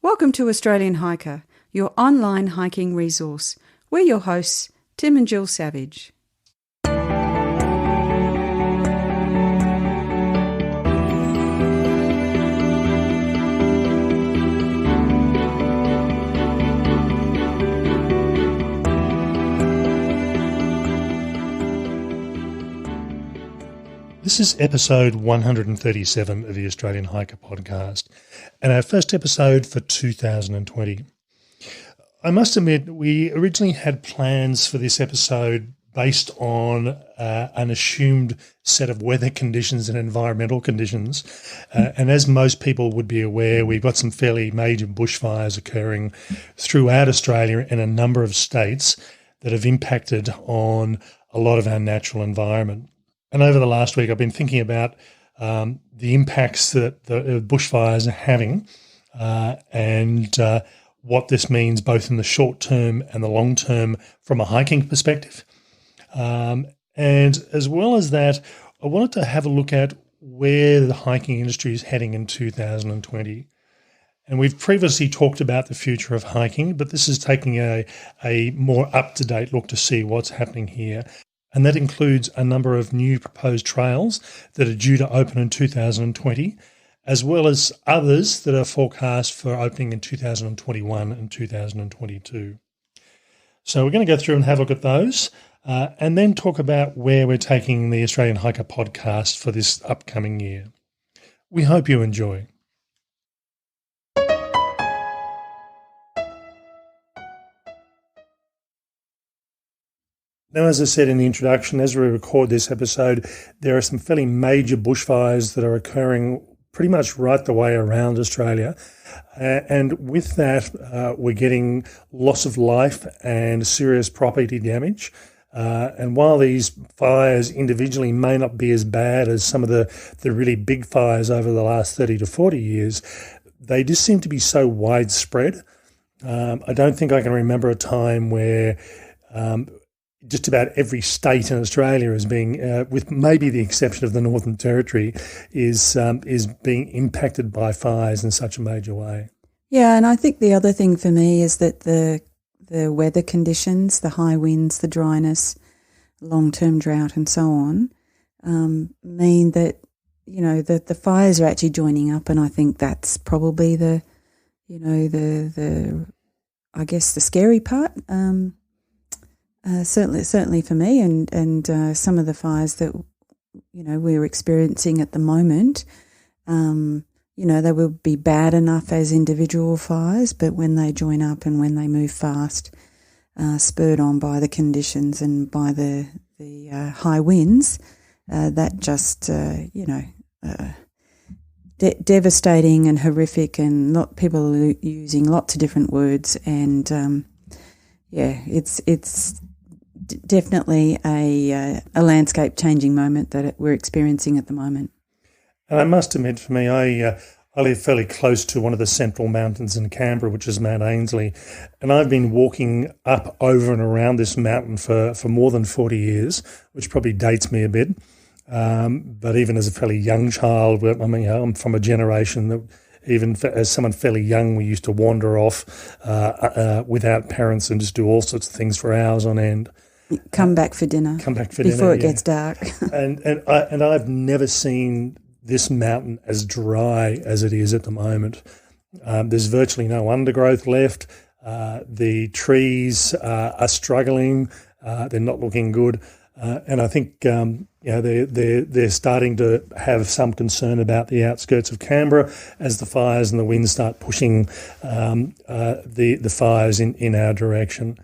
Welcome to Australian Hiker, your online hiking resource. We're your hosts, Tim and Jill Savage. This is episode 137 of the Australian Hiker podcast, and our first episode for 2020. I must admit, we originally had plans for this episode based on an assumed set of weather conditions and environmental conditions. And as most people would be aware, we've got some fairly major bushfires occurring throughout Australia in a number of states that have impacted on a lot of our natural environment. And over the last week, I've been thinking about the impacts that the bushfires are having and what this means both in the short term and the long term from a hiking perspective. And as well as that, I wanted to have a look at where the hiking industry is heading in 2020. And we've previously talked about the future of hiking, but this is taking a more up-to-date look to see what's happening here. And that includes a number of new proposed trails that are due to open in 2020, as well as others that are forecast for opening in 2021 and 2022. So we're going to go through and have a look at those and then talk about where we're taking the Australian Hiker podcast for this upcoming year. We hope you enjoy. Now, as I said in the introduction, as we record this episode, there are some fairly major bushfires that are occurring pretty much right the way around Australia. And with that, we're getting loss of life and serious property damage. And while these fires individually may not be as bad as some of the really big fires over the last 30 to 40 years, they just seem to be so widespread. I don't think I can remember a time where just about every state in Australia is being, with maybe the exception of the Northern Territory, is being impacted by fires in such a major way. Yeah, and I think the other thing for me is that the weather conditions, the high winds, the dryness, long-term drought and so on, mean that, you know, the fires are actually joining up, and I think that's probably the I guess the scary part. Certainly for me, and some of the fires that we're experiencing at the moment, they will be bad enough as individual fires, but when they join up and when they move fast, spurred on by the conditions and by the high winds, that just devastating and horrific, and people are using lots of different words, and it's definitely a landscape changing moment that we're experiencing at the moment. And I must admit, for me, I live fairly close to one of the central mountains in Canberra, which is Mount Ainslie, and I've been walking up, over and around this mountain for more than 40 years, which probably dates me a bit. But even as a fairly young child, I'm from a generation that even as someone fairly young, we used to wander off without parents and just do all sorts of things for hours on end. Come back for dinner before it gets dark. and I've never seen this mountain as dry as it is at the moment. There's virtually no undergrowth left. The trees are struggling. They're not looking good. And I think they're starting to have some concern about the outskirts of Canberra as the fires and the winds start pushing the fires in our direction.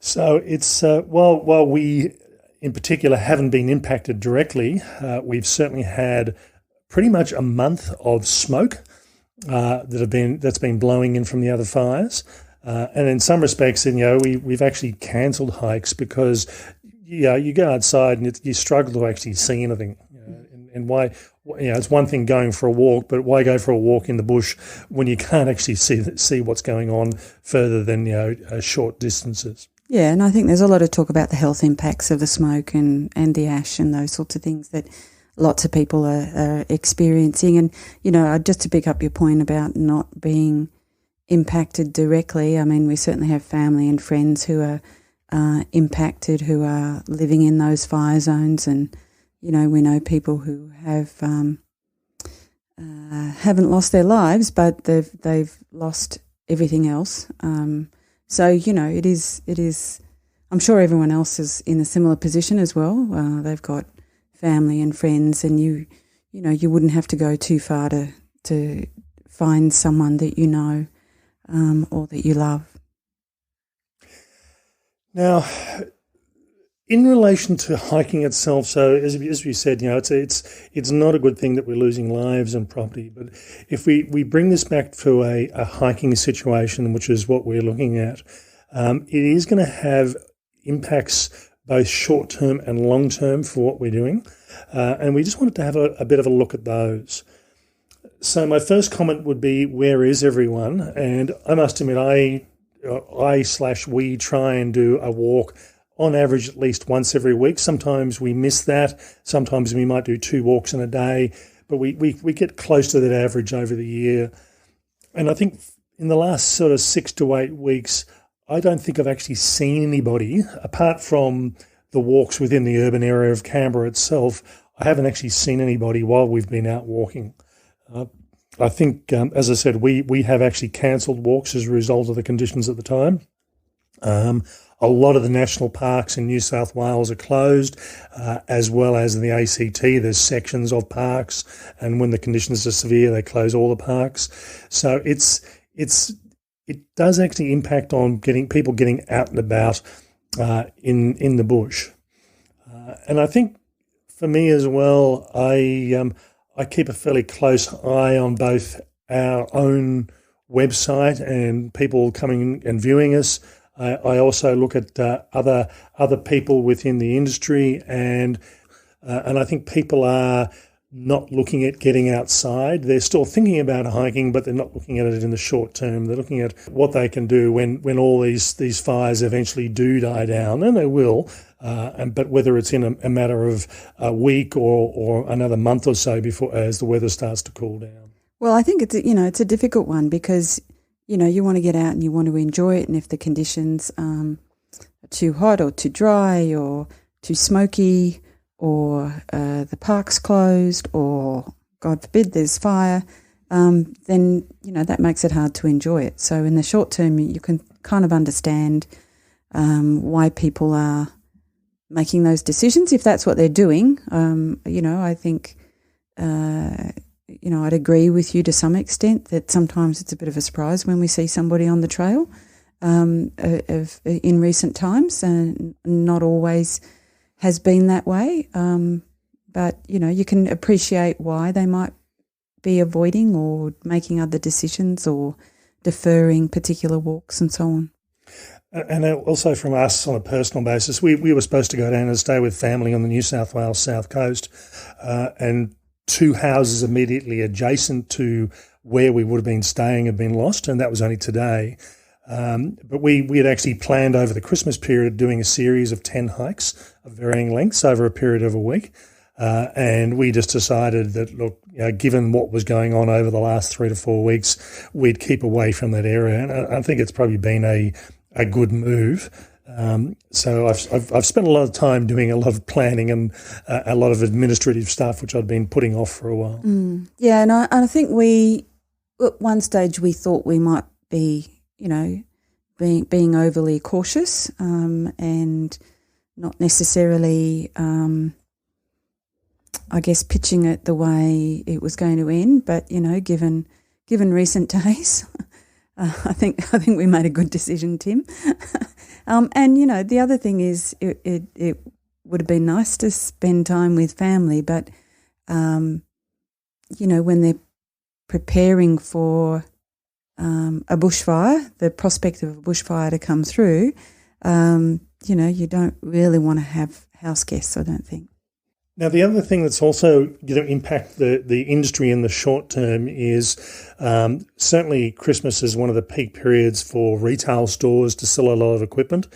So it's while we in particular haven't been impacted directly, we've certainly had pretty much a month of smoke that's been blowing in from the other fires, and in some respects, we've actually cancelled hikes because you go outside and you struggle to actually see anything. And why? It's one thing going for a walk, but why go for a walk in the bush when you can't actually see what's going on further than short distances? Yeah, and I think there's a lot of talk about the health impacts of the smoke and the ash and those sorts of things that lots of people are experiencing. And, just to pick up your point about not being impacted directly. I mean, we certainly have family and friends who are impacted, who are living in those fire zones, and we know people who have haven't lost their lives, but they've lost everything else. So it is. I'm sure everyone else is in a similar position as well. They've got family and friends, and you wouldn't have to go too far to find someone that you know or that you love. Now, in relation to hiking itself, so as we said, it's not a good thing that we're losing lives and property. But if we bring this back to a hiking situation, which is what we're looking at, it is going to have impacts both short-term and long-term for what we're doing. And we just wanted to have a bit of a look at those. So my first comment would be, where is everyone? And I must admit, we try and do a walk on average at least once every week. Sometimes we miss that. Sometimes we might do 2 walks in a day, but we get close to that average over the year. And I think in the last sort of 6 to 8 weeks, I don't think I've actually seen anybody, apart from the walks within the urban area of Canberra itself. I haven't actually seen anybody while we've been out walking. I think, as I said, we have actually cancelled walks as a result of the conditions at the time. A lot of the national parks in New South Wales are closed, as well as in the ACT. There's sections of parks, and when the conditions are severe, they close all the parks. So it does actually impact on people getting out and about in the bush. And I think for me as well, I keep a fairly close eye on both our own website and people coming and viewing us. I also look at other people within the industry, and I think people are not looking at getting outside. They're still thinking about hiking, but they're not looking at it in the short term. They're looking at what they can do when all these fires eventually do die down, and they will. But whether it's in a matter of a week or another month or so before, as the weather starts to cool down. Well, I think it's a difficult one because you want to get out and you want to enjoy it, and if the conditions are too hot or too dry or too smoky, or the park's closed, or God forbid there's fire, then that makes it hard to enjoy it. So in the short term, you can kind of understand why people are making those decisions if that's what they're doing. I think I'd agree with you to some extent that sometimes it's a bit of a surprise when we see somebody on the trail in recent times, and not always has been that way. But you can appreciate why they might be avoiding or making other decisions or deferring particular walks and so on. And also from us on a personal basis, we were supposed to go down and stay with family on the New South Wales south coast, and 2 houses immediately adjacent to where we would have been staying have been lost, and that was only today. But we had actually planned over the Christmas period doing a series of 10 hikes of varying lengths over a period of a week. And we just decided that, look, given what was going on over the last 3 to 4 weeks, we'd keep away from that area. And I think it's probably been a good move. So I've spent a lot of time doing a lot of planning and a lot of administrative stuff, which I'd been putting off for a while. Yeah, and I think at one stage we thought we might be, being overly cautious and not necessarily, I guess, pitching it the way it was going to end. But given recent days, I think we made a good decision, Tim. And the other thing is, it would have been nice to spend time with family, but when they're preparing for a bushfire, the prospect of a bushfire to come through, you don't really want to have house guests, I don't think. Now, the other thing that's also going to impact the industry in the short term is certainly Christmas is one of the peak periods for retail stores to sell a lot of equipment,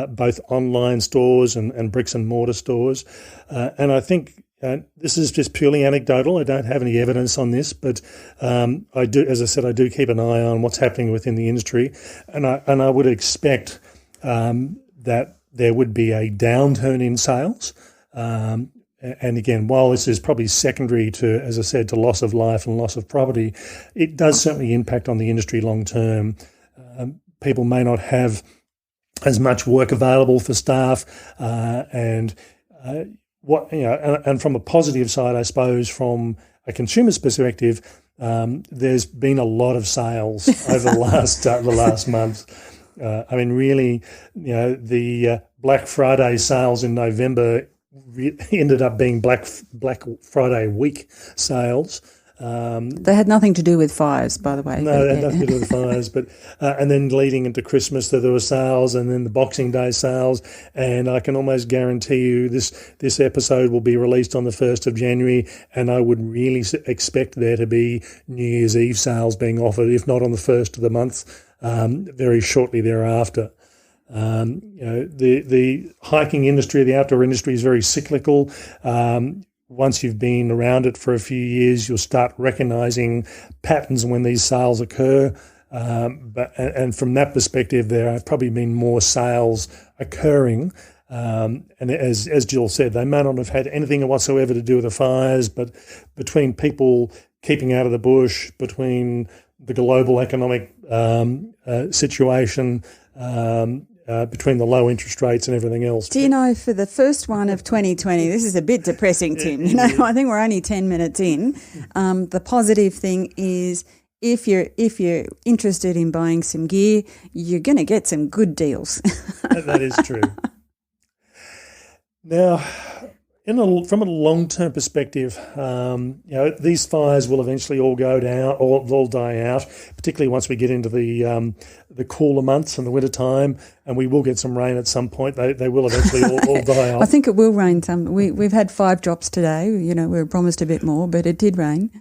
both online stores and bricks and mortar stores. And I think this is just purely anecdotal. I don't have any evidence on this, but I do, as I said, I do keep an eye on what's happening within the industry, and I would expect that there would be a downturn in sales. And again, while this is probably secondary to, as I said, to loss of life and loss of property, it does certainly impact on the industry long term. People may not have as much work available for staff, and from a positive side, I suppose, from a consumer's perspective, there's been a lot of sales over the last month. I mean, really, the Black Friday sales in November ended up being Black Friday week sales. They had nothing to do with fires, by the way. No, they had nothing to do with fires. But and then leading into Christmas, there were sales, and then the Boxing Day sales. And I can almost guarantee you this episode will be released on the 1st of January, and I would really expect there to be New Year's Eve sales being offered, if not on the 1st of the month, very shortly thereafter. The hiking industry, the outdoor industry is very cyclical. Once you've been around it for a few years, you'll start recognising patterns when these sales occur. And from that perspective, there have probably been more sales occurring. And as Jill said, they may not have had anything whatsoever to do with the fires, but between people keeping out of the bush, between the global economic situation, between the low interest rates and everything else. Do you know, for the first one of 2020, this is a bit depressing, Tim. I think we're only 10 minutes in. The positive thing is if you're interested in buying some gear, you're going to get some good deals. That is true. Now, from a long-term perspective, these fires will eventually all go down, or they'll die out, particularly once we get into the cooler months and the winter time, and we will get some rain at some point. They will eventually all die off. I think it will rain some. We've had 5 drops today. We were promised a bit more, but it did rain.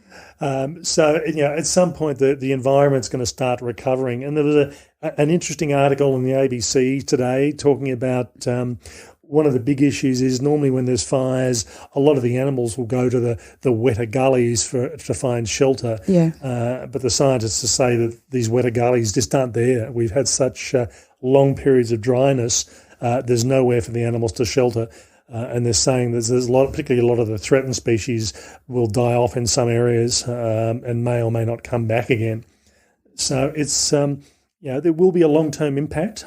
So at some point the environment's going to start recovering. And there was an interesting article in the ABC today talking about one of the big issues is normally when there's fires, a lot of the animals will go to the wetter gullies to find shelter. Yeah. But the scientists say that these wetter gullies just aren't there. We've had such long periods of dryness. There's nowhere for the animals to shelter. And they're saying there's particularly a lot of the threatened species will die off in some areas and may or may not come back again. So it's there will be a long-term impact.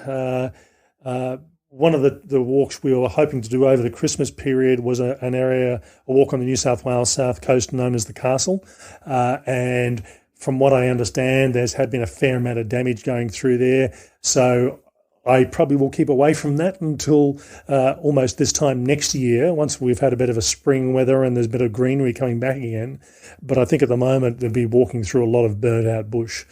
One of the walks we were hoping to do over the Christmas period was a walk on the New South Wales south coast known as the Castle. And from what I understand, there's had been a fair amount of damage going through there. So I probably will keep away from that until almost this time next year, once we've had a bit of a spring weather and there's a bit of greenery coming back again. But I think at the moment they'll be walking through a lot of burnt-out bush.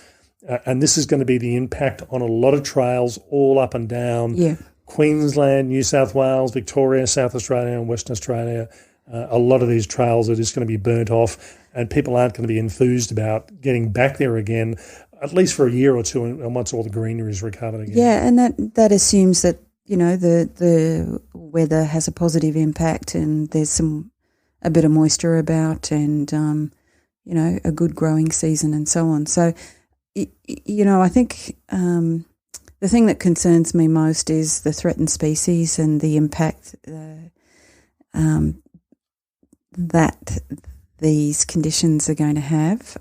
And this is going to be the impact on a lot of trails all up and down Queensland, New South Wales, Victoria, South Australia and Western Australia. A lot of these trails are just going to be burnt off, and people aren't going to be enthused about getting back there again, at least for a year or two, and once all the greenery is recovered again. Yeah, and that assumes that, the weather has a positive impact and there's a bit of moisture about and, a good growing season and so on. So, I think the thing that concerns me most is the threatened species and the impact that these conditions are going to have.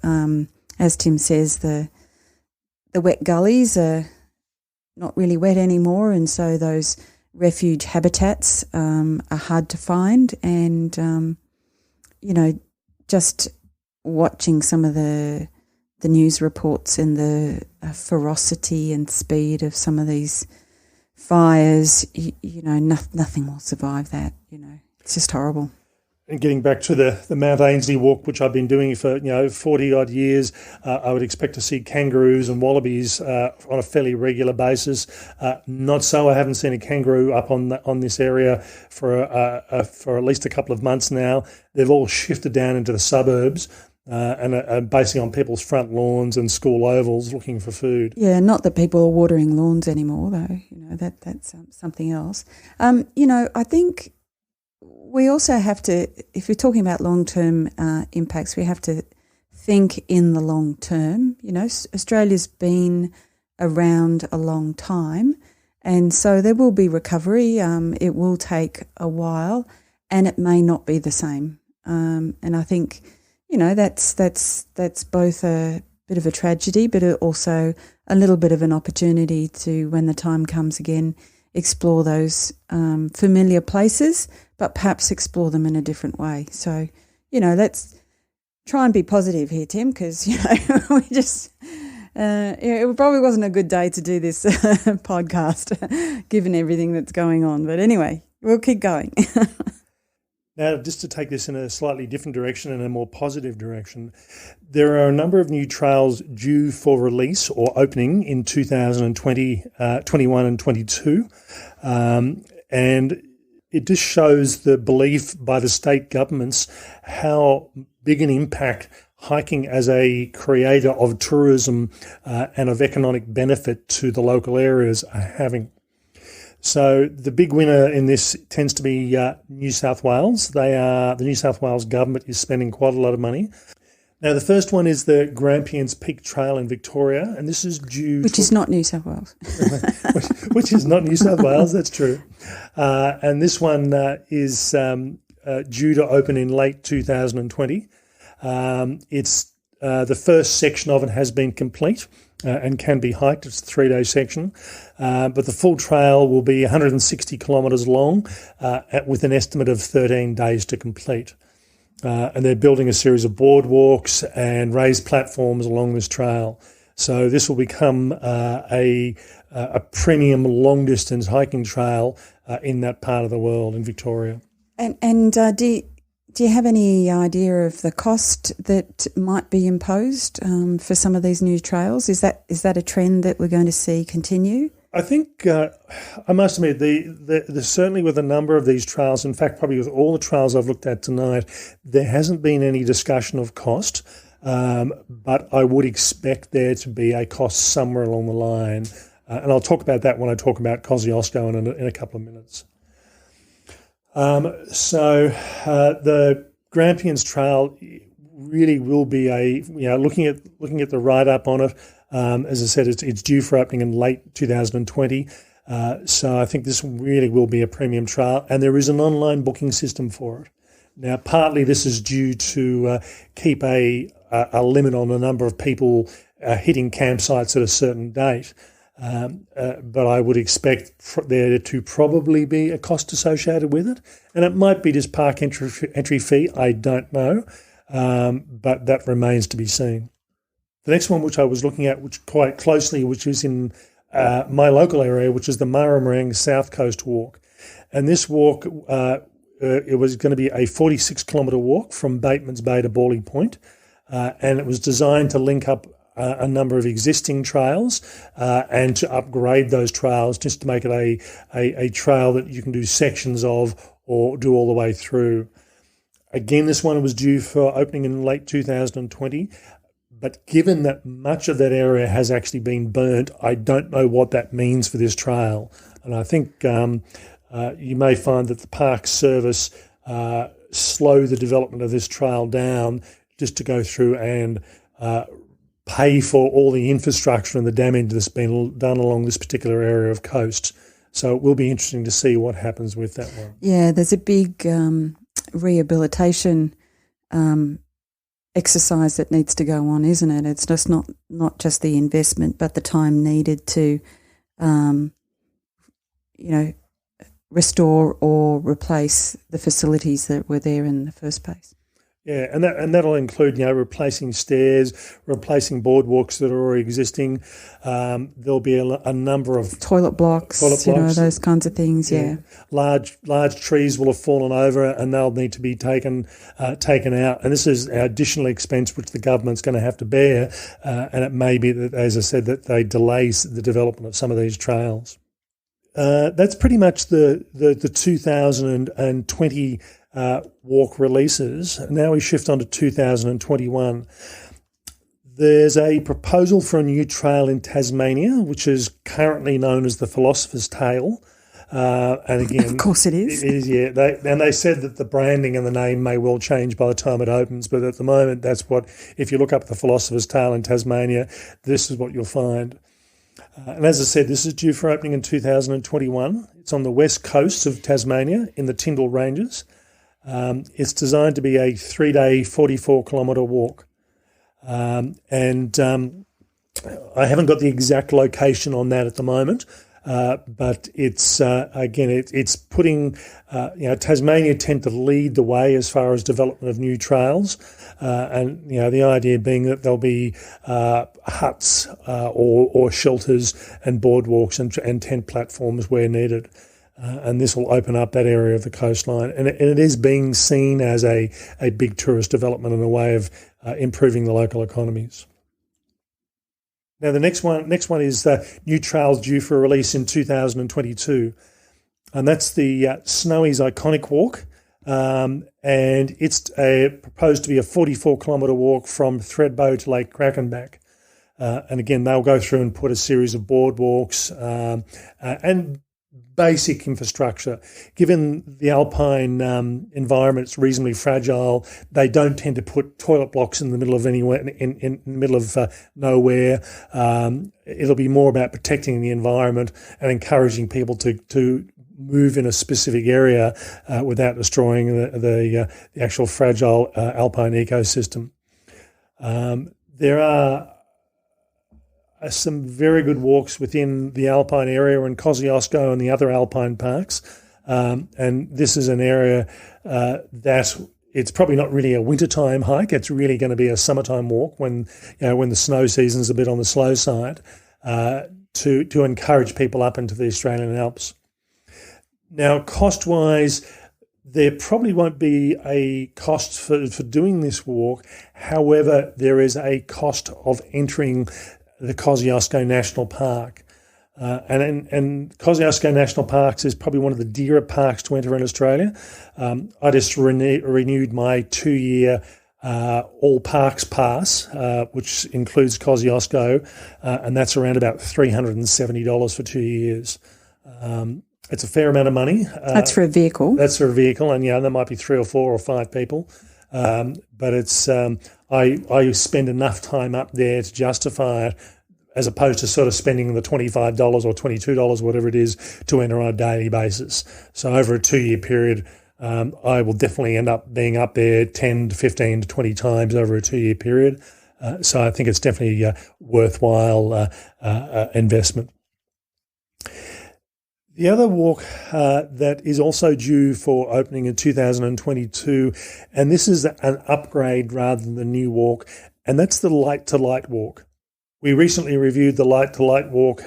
As Tim says, the wet gullies are not really wet anymore, and so those refuge habitats are hard to find. And, just watching some of the news reports and the ferocity and speed of some of these fires, nothing will survive that. It's just horrible. And getting back to the Mount Ainslie walk, which I've been doing for 40-odd years, I would expect to see kangaroos and wallabies on a fairly regular basis. Not so. I haven't seen a kangaroo up on this area for at least a couple of months now. They've all shifted down into the suburbs and are basically on people's front lawns and school ovals looking for food. Yeah, not that people are watering lawns anymore, though. That's something else. I think we also have to, if we're talking about long-term impacts, we have to think in the long term. You know, Australia's been around a long time, and so there will be recovery. It will take a while, and it may not be the same. And I think, you know, that's both a bit of a tragedy, but also a little bit of an opportunity to, when the time comes again, explore those familiar places, but perhaps explore them in a different way. So, you know, let's try and be positive here, Tim, because, you know, we just it probably wasn't a good day to do this podcast, given everything that's going on. But anyway, we'll keep going. Now, just to take this in a slightly different direction and a more positive direction, there are a number of new trails due for release or opening in 2020, 21 and 22. And it just shows the belief by the state governments how big an impact hiking as a creator of tourism and of economic benefit to the local areas are having. So the big winner in this tends to be New South Wales. The New South Wales government is spending quite a lot of money. Now, the first one is the Grampians Peak Trail in Victoria, and this is due... Which is not New South Wales. which is not New South Wales, that's true. And this one is due to open in late 2020. It's the first section of it has been complete and can be hiked. It's a 3-day section. But the full trail will be 160 kilometres long with an estimate of 13 days to complete. And they're building a series of boardwalks and raised platforms along this trail. So this will become a premium long-distance hiking trail in that part of the world in Victoria. And do you have any idea of the cost that might be imposed for some of these new trails? Is that a trend that we're going to see continue? I think, I must admit, certainly with a number of these trails, in fact, probably with all the trails I've looked at tonight, there hasn't been any discussion of cost, but I would expect there to be a cost somewhere along the line. And I'll talk about that when I talk about Kosciuszko in a couple of minutes. So the Grampians Trail really will be looking at the write-up on it. As I said, it's due for opening in late 2020. So I think this really will be a premium trail, and there is an online booking system for it. Now, partly this is due to keep a limit on the number of people hitting campsites at a certain date. But I would expect there to probably be a cost associated with it. And it might be just park entry fee, I don't know, but that remains to be seen. The next one, which I was looking at quite closely, which is in my local area, which is the Maramarang South Coast Walk. And this walk, it was going to be a 46-kilometre walk from Batemans Bay to Bawley Point, and it was designed to link up a number of existing trails and to upgrade those trails just to make it a trail that you can do sections of or do all the way through. Again, this one was due for opening in late 2020, but given that much of that area has actually been burnt, I don't know what that means for this trail. And I think you may find that the Park Service slow the development of this trail down just to go through and pay for all the infrastructure and the damage that's been done along this particular area of coast. So it will be interesting to see what happens with that one. Yeah, there's a big rehabilitation exercise that needs to go on, isn't it? It's just not just the investment, but the time needed to, restore or replace the facilities that were there in the first place. Yeah, and that'll include, replacing stairs, replacing boardwalks that are already existing. There'll be a number of toilet blocks, those kinds of things. Yeah. Large trees will have fallen over, and they'll need to be taken out. And this is an additional expense which the government's going to have to bear. And it may be that, as I said, that they delay the development of some of these trails. That's pretty much the 2020. Walk releases. Now we shift on to 2021. There's a proposal for a new trail in Tasmania, which is currently known as the Philosopher's Tail. And again, of course it is. It is, yeah. They said that the branding and the name may well change by the time it opens, but at the moment, that's what, if you look up the Philosopher's Tale in Tasmania, this is what you'll find. And as I said, this is due for opening in 2021. It's on the west coast of Tasmania in the Tyndall Ranges. It's designed to be a 3-day, 44-kilometre walk. I haven't got the exact location on that at the moment, but it's again, it's putting, Tasmania tend to lead the way as far as development of new trails, and the idea being that there'll be huts or shelters and boardwalks and tent platforms where needed. And this will open up that area of the coastline. And it is being seen as a big tourist development and a way of improving the local economies. Now, the next one is new trails due for release in 2022. And that's the Snowy's Iconic Walk. And it's proposed to be a 44-kilometre walk from Thredbo to Lake Krakenbach. And again, they'll go through and put a series of boardwalks and basic infrastructure. Given the alpine environment is reasonably fragile, they don't tend to put toilet blocks in the middle of anywhere, in the middle of nowhere. It'll be more about protecting the environment and encouraging people to move in a specific area without destroying the actual fragile alpine ecosystem. There are some very good walks within the alpine area in Kosciuszko and the other alpine parks. And this is an area that it's probably not really a wintertime hike. It's really going to be a summertime walk when the snow season's a bit on the slow side, to encourage people up into the Australian Alps. Now, cost-wise, there probably won't be a cost for doing this walk. However, there is a cost of entering the Kosciuszko National Park. And Kosciuszko National Parks is probably one of the dearer parks to enter in Australia. I just renewed my 2-year All Parks Pass, which includes Kosciuszko, and that's around about $370 for 2 years. It's a fair amount of money. That's for a vehicle. That's for a vehicle, and there might be 3 or 4 or 5 people. But it's I spend enough time up there to justify it, as opposed to sort of spending the $25 or $22, whatever it is, to enter on a daily basis. So over a 2-year period, I will definitely end up being up there 10 to 15 to 20 times over a 2-year period. So I think it's definitely a worthwhile investment. The other walk that is also due for opening in 2022, and this is an upgrade rather than the new walk, and that's the Light to Light walk. We recently reviewed the Light to Light walk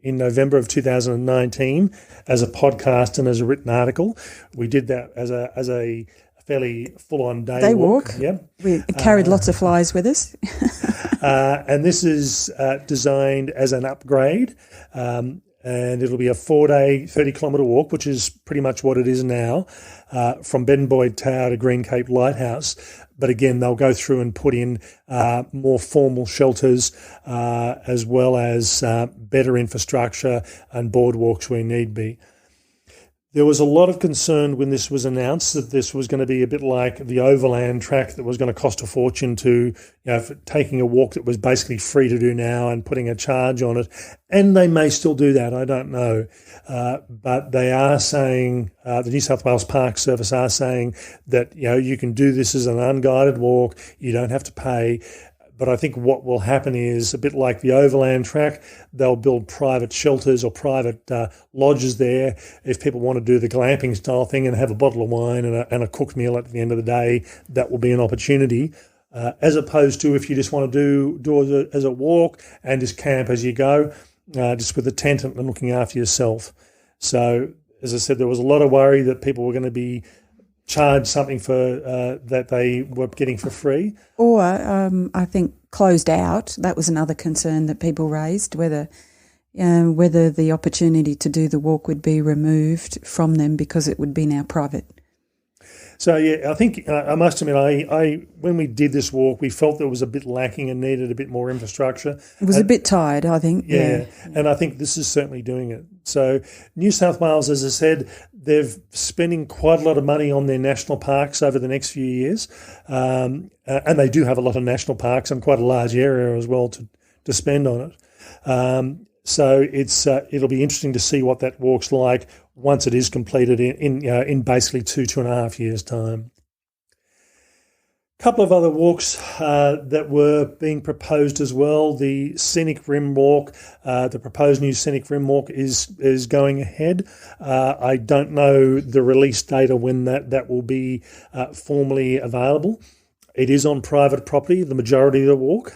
in November of 2019 as a podcast and as a written article. We did that as a fairly full-on day walk. Yeah, we carried lots of flies with us. And this is designed as an upgrade. And it'll be a 4-day, 30-kilometre walk, which is pretty much what it is now, from Benboyd Tower to Green Cape Lighthouse. But again, they'll go through and put in more formal shelters, as well as better infrastructure and boardwalks where need be. There was a lot of concern when this was announced that this was going to be a bit like the overland track that was going to cost a fortune to, for taking a walk that was basically free to do now and putting a charge on it. And they may still do that, I don't know. But they are saying, the New South Wales Park Service are saying that, you can do this as an unguided walk, you don't have to pay. But I think what will happen is, a bit like the overland track, they'll build private shelters or private lodges there. If people want to do the glamping style thing and have a bottle of wine and a cooked meal at the end of the day, that will be an opportunity. As opposed to if you just want to do it as a walk and just camp as you go, just with a tent and looking after yourself. So, as I said, there was a lot of worry that people were going to be charge something for that they were getting for free. Or I think closed out. That was another concern that people raised, whether the opportunity to do the walk would be removed from them because it would be now private. So yeah, I think I must admit, I when we did this walk, we felt there was a bit lacking and needed a bit more infrastructure. It was a bit tired, I think. Yeah, and I think this is certainly doing it. So New South Wales, as I said, they're spending quite a lot of money on their national parks over the next few years, and they do have a lot of national parks and quite a large area as well to spend on it. So it'll be interesting to see what that walk's like once it is completed in basically 2.5 years' time. A couple of other walks that were being proposed as well. The Scenic Rim Walk, the proposed new Scenic Rim Walk is going ahead. I don't know the release date or when that will be formally available. It is on private property, the majority of the walk,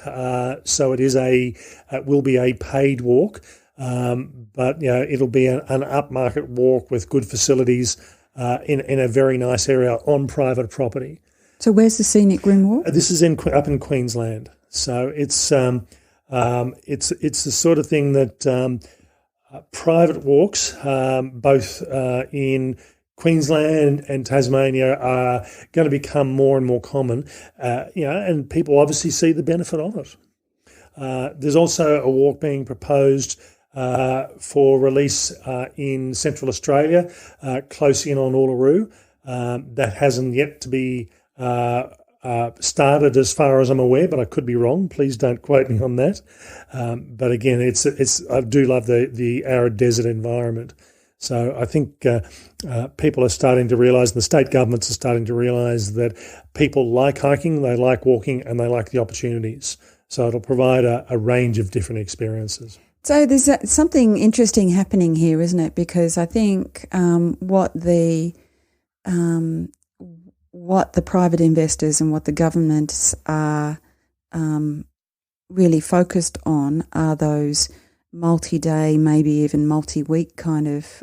so it will be a paid walk, but it'll be an upmarket walk with good facilities in a very nice area on private property. So where's the Scenic Rim Walk? This is up in Queensland, so it's the sort of thing that private walks, both in Queensland and Tasmania, are going to become more and more common, and people obviously see the benefit of it. There's also a walk being proposed for release in Central Australia, close in on Uluru. That hasn't yet to be started as far as I'm aware, but I could be wrong. Please don't quote me on that. But again, I do love the arid desert environment. So I think people are starting to realise, and the state governments are starting to realise that people like hiking, they like walking, and they like the opportunities. So it'll provide a range of different experiences. So there's something interesting happening here, isn't it? Because I think what the private investors and what the governments are really focused on are those multi-day, maybe even multi-week kind of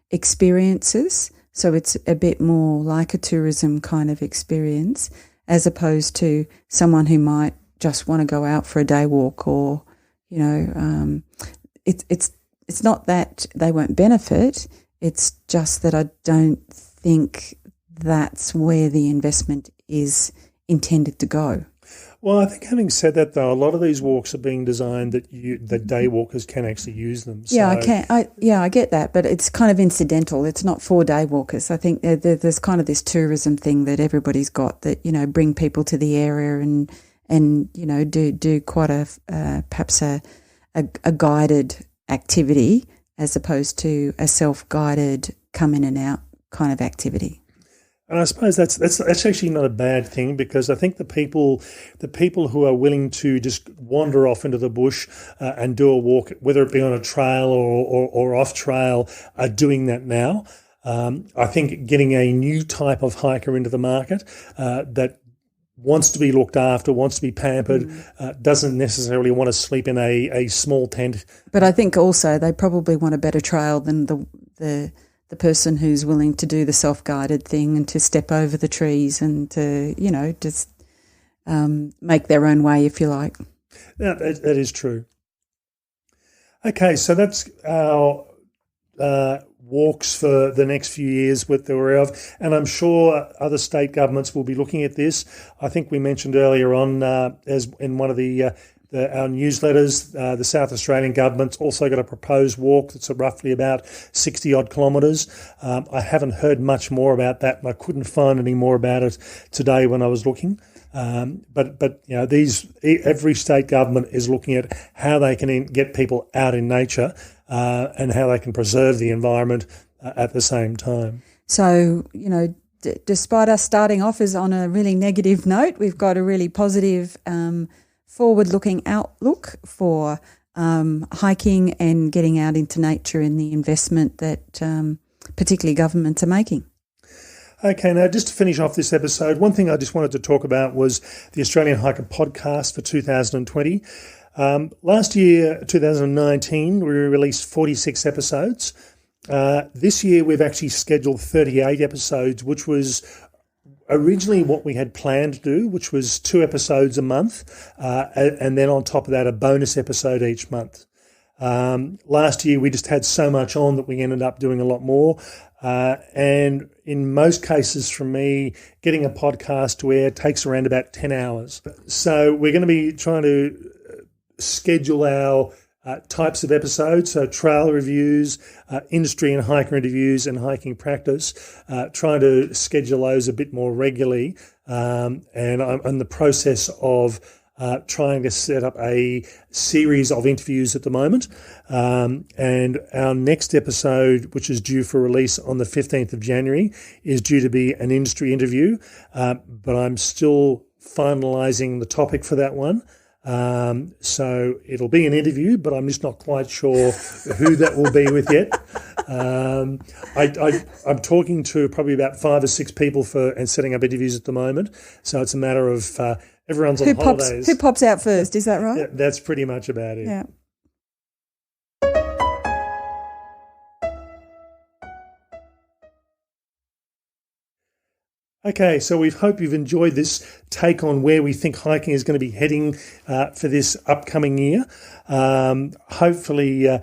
experiences. So it's a bit more like a tourism kind of experience, as opposed to someone who might just want to go out for a day walk, or it's not that they won't benefit. It's just that I don't think that's where the investment is intended to go. Well, I think having said that, though, a lot of these walks are being designed that day walkers can actually use them. So. Yeah, I get that, but it's kind of incidental. It's not for day walkers. I think there's kind of this tourism thing that everybody's got that, bring people to the area and do quite perhaps a guided activity as opposed to a self-guided come in and out kind of activity. And I suppose that's actually not a bad thing, because I think the people who are willing to just wander off into the bush and do a walk, whether it be on a trail or off trail, are doing that now. I think getting a new type of hiker into the market that wants to be looked after, wants to be pampered, doesn't necessarily want to sleep in a small tent. But I think also they probably want a better trail than the person who's willing to do the self-guided thing and to step over the trees and to, just make their own way, if you like. Yeah, that is true. Okay, so that's our walks for the next few years with the of, and I'm sure other state governments will be looking at this. I think we mentioned earlier on, as in one of our newsletters, the South Australian government's also got a proposed walk that's roughly about 60-odd kilometres. I haven't heard much more about that, and I couldn't find any more about it today when I was looking. But every state government is looking at how they can get people out in nature and how they can preserve the environment at the same time. So, despite us starting off as on a really negative note, we've got a really positive forward-looking outlook for hiking and getting out into nature and the investment that particularly governments are making. Okay, now just to finish off this episode, one thing I just wanted to talk about was the Australian Hiker podcast for 2020. Last year, 2019, we released 46 episodes. This year we've actually scheduled 38 episodes, which was originally what we had planned to do, which was 2 episodes a month, and then on top of that, a bonus episode each month. Last year we just had so much on that we ended up doing a lot more. And in most cases for me, getting a podcast to air takes around about 10 hours. So we're going to be trying to schedule our types of episodes, so trail reviews, industry and hiker interviews, and hiking practice, trying to schedule those a bit more regularly. And I'm in the process of trying to set up a series of interviews at the moment. And our next episode, which is due for release on the 15th of January, is due to be an industry interview, but I'm still finalising the topic for that one. So it'll be an interview, but I'm just not quite sure who that will be with yet. I'm talking to probably about 5 or 6 people and setting up interviews at the moment. So it's a matter of everyone's on holidays. Who pops out first? Is that right? Yeah, that's pretty much about it. Yeah. Okay, so we hope you've enjoyed this take on where we think hiking is going to be heading for this upcoming year. Hopefully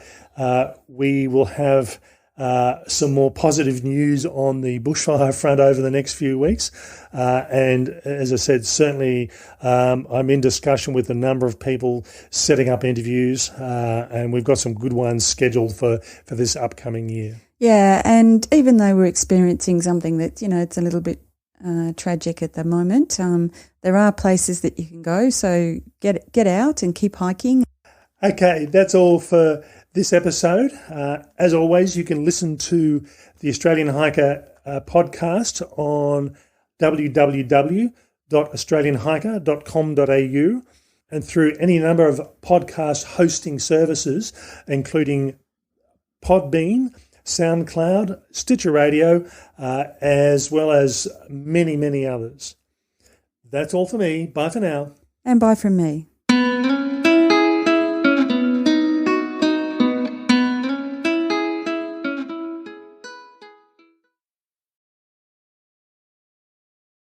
we will have some more positive news on the bushfire front over the next few weeks. And as I said, certainly I'm in discussion with a number of people setting up interviews, and we've got some good ones scheduled for this upcoming year. Yeah, and even though we're experiencing something that, it's a little bit tragic at the moment, there are places that you can go, so get out and keep hiking. Okay, that's all for this episode. As always, you can listen to the Australian Hiker podcast on www.australianhiker.com.au and through any number of podcast hosting services, including Podbean, SoundCloud, Stitcher Radio, as well as many, many others. That's all for me. Bye for now. And bye from me.